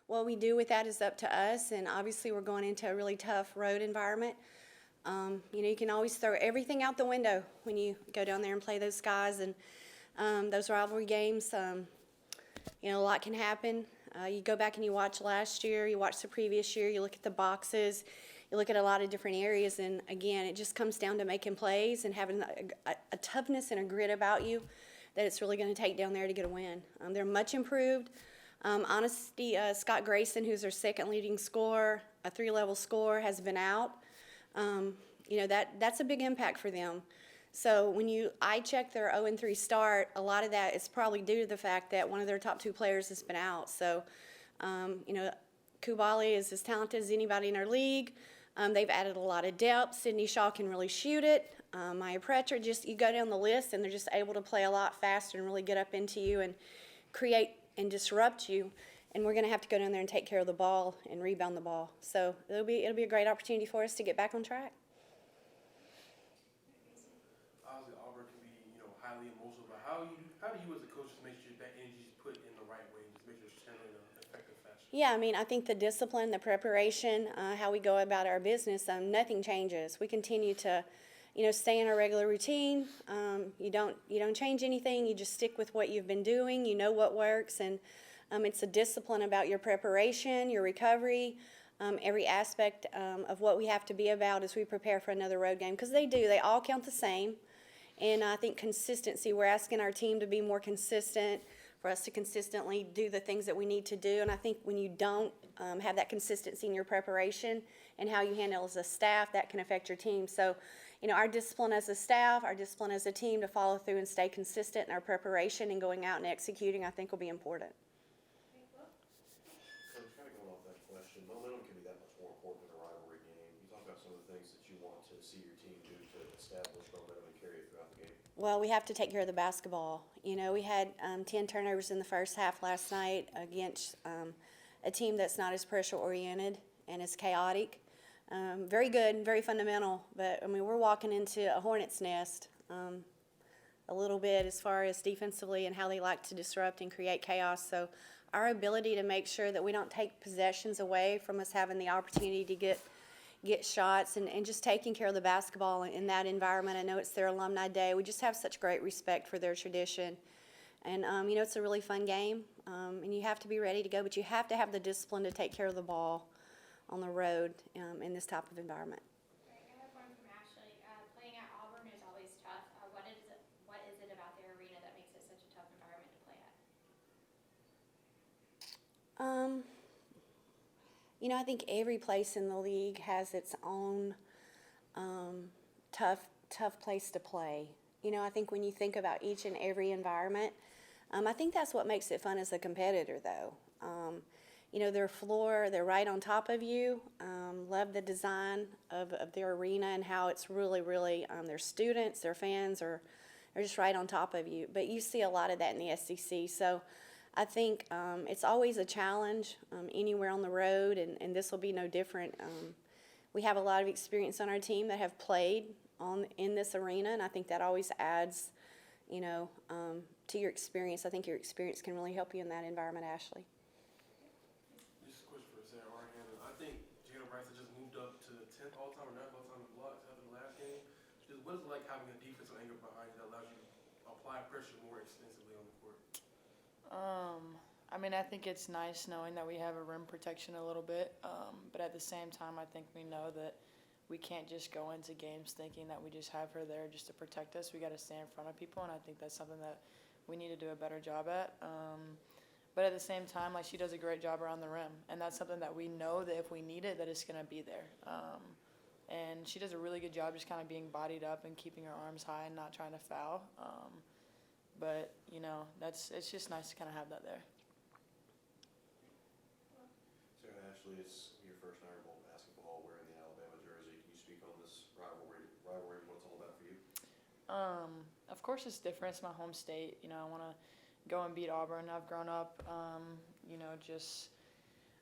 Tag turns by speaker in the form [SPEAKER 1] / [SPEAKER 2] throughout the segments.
[SPEAKER 1] what we do with that is up to us, and obviously we're going into a really tough road environment. You can always throw everything out the window when you go down there and play those guys, and those rivalry games, a lot can happen. You go back and you watch last year, you watch the previous year, you look at the boxes, you look at a lot of different areas, and again, it just comes down to making plays and having a toughness and a grit about you that it's really going to take down there to get a win. They're much improved. Honestly, Scott Grayson, who's their second leading scorer, a 3-level scorer, has been out. That's a big impact for them. So when I check their 0-3 start, a lot of that is probably due to the fact that one of their top 2 players has been out. So, Kubali is as talented as anybody in our league. They've added a lot of depth. Sydney Shaw can really shoot it. Maya Pretra, you go down the list, and they're just able to play a lot faster and really get up into you and create and disrupt you. And we're going to have to go down there and take care of the ball and rebound the ball. So it'll be a great opportunity for us to get back on track.
[SPEAKER 2] Obviously, Auburn can be, highly emotional, but how do you as a coach just make sure that energy is put in the right way, just make sure it's channeled in an effective fashion?
[SPEAKER 1] Yeah, I think the discipline, the preparation, how we go about our business, nothing changes. We continue to, stay in our regular routine. You don't change anything. You just stick with what you've been doing. You know what works, and it's a discipline about your preparation, your recovery, every aspect of what we have to be about as we prepare for another road game, because they all count the same. And I think consistency, we're asking our team to be more consistent, for us to consistently do the things that we need to do. And I think when you don't have that consistency in your preparation and how you handle as a staff, that can affect your team. So, our discipline as a staff, our discipline as a team to follow through and stay consistent in our preparation and going out and executing, I think will be important.
[SPEAKER 3] Coach, kind of going off that question, momentum can be that much more important in a rivalry game. You talk about some of the things that you want to see your team do to establish momentum and carry it throughout the game.
[SPEAKER 1] Well, we have to take care of the basketball. We had 10 turnovers in the first half last night against a team that's not as pressure-oriented and as chaotic. Very good and very fundamental, but, we're walking into a hornet's nest a little bit as far as defensively and how they like to disrupt and create chaos. So our ability to make sure that we don't take possessions away from us having the opportunity to get shots and just taking care of the basketball in that environment. I know it's their alumni day. We just have such great respect for their tradition. And, it's a really fun game, and you have to be ready to go, but you have to have the discipline to take care of the ball on the road in this type of environment.
[SPEAKER 4] I have one from Ashlee. Playing at Auburn is always tough. What is it about their arena that makes it such a tough environment to play at?
[SPEAKER 1] I think every place in the league has its own tough place to play. I think when you think about each and every environment, I think that's what makes it fun as a competitor, though. Their floor, they're right on top of you. Love the design of their arena and how it's really, their students, their fans are just right on top of you. But you see a lot of that in the SEC. So I think it's always a challenge anywhere on the road, and this will be no different. We have a lot of experience on our team that have played in this arena, and I think that always adds, to your experience. I think your experience can really help you in that environment, Ashlee.
[SPEAKER 2] Just a question for Sarah Arhan. I think Jalen Bryson just moved up to the 10th all-time or 9th all-time in blocks after the last game. What is it like having a defensive anchor behind you that allows you to apply pressure more extensively on the court?
[SPEAKER 5] I think it's nice knowing that we have a rim protection a little bit, but at the same time, I think we know that we can't just go into games thinking that we just have her there just to protect us. We got to stay in front of people, and I think that's something that we need to do a better job at. But at the same time, she does a great job around the rim, and that's something that we know that if we need it, that it's going to be there. And she does a really good job just kind of being bodied up and keeping her arms high and not trying to foul. But, it's just nice to kind of have that there.
[SPEAKER 3] Sarah and Ashlee, it's your first Iron Bowl basketball wearing the Alabama jersey. Can you speak on this rivalry and what it's all about for you?
[SPEAKER 5] Of course it's different. It's my home state. I want to go and beat Auburn. I've grown up, just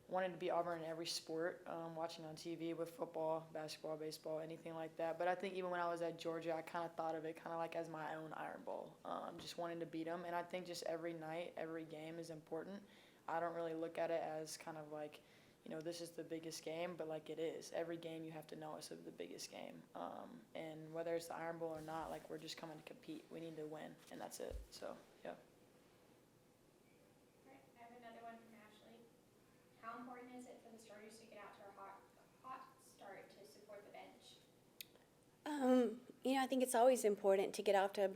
[SPEAKER 5] wanted to beat Auburn in every sport, watching on TV with football, basketball, baseball, anything like that. But I think even when I was at Georgia, I kind of thought of it kind of like as my own Iron Bowl, just wanting to beat them. And I think just every night, every game is important. I don't really look at it as kind of like, this is the biggest game, but like it is. Every game you have to know it's the biggest game. And whether it's the Iron Bowl or not, like we're just coming to compete. We need to win, and that's it. So, yeah.
[SPEAKER 4] All right, I have another one from Ashlee. How important is it for the starters to get out to a hot start to support the bench?
[SPEAKER 1] I think it's always important to get off to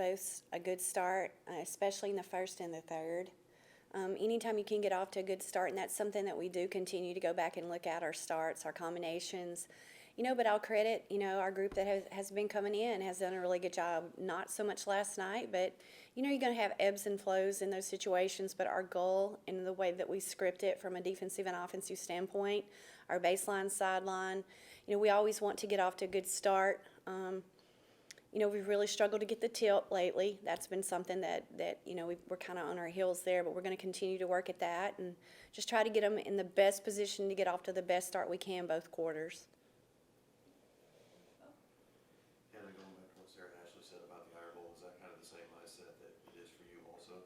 [SPEAKER 1] a good start, especially in the first and the third. Anytime you can get off to a good start, and that's something that we do continue to go back and look at our starts, our combinations. But I'll credit, our group that has been coming in has done a really good job. Not so much last night, but, you're going to have ebbs and flows in those situations. But our goal and the way that we script it from a defensive and offensive standpoint, our baseline, sideline, we always want to get off to a good start. We've really struggled to get the tip lately. That's been something that we're kind of on our heels there, but we're going to continue to work at that and just try to get them in the best position to get off to the best start we can both quarters.
[SPEAKER 3] Kind of going back to what Sarah and Ashlee said about the Iron Bowl, is that kind of the same mindset that it is for you also?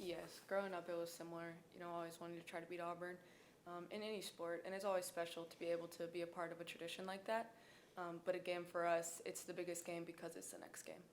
[SPEAKER 6] Yes, growing up it was similar. Always wanted to try to beat Auburn in any sport, and it's always special to be able to be a part of a tradition like that. But again, for us, it's the biggest game because it's the next game.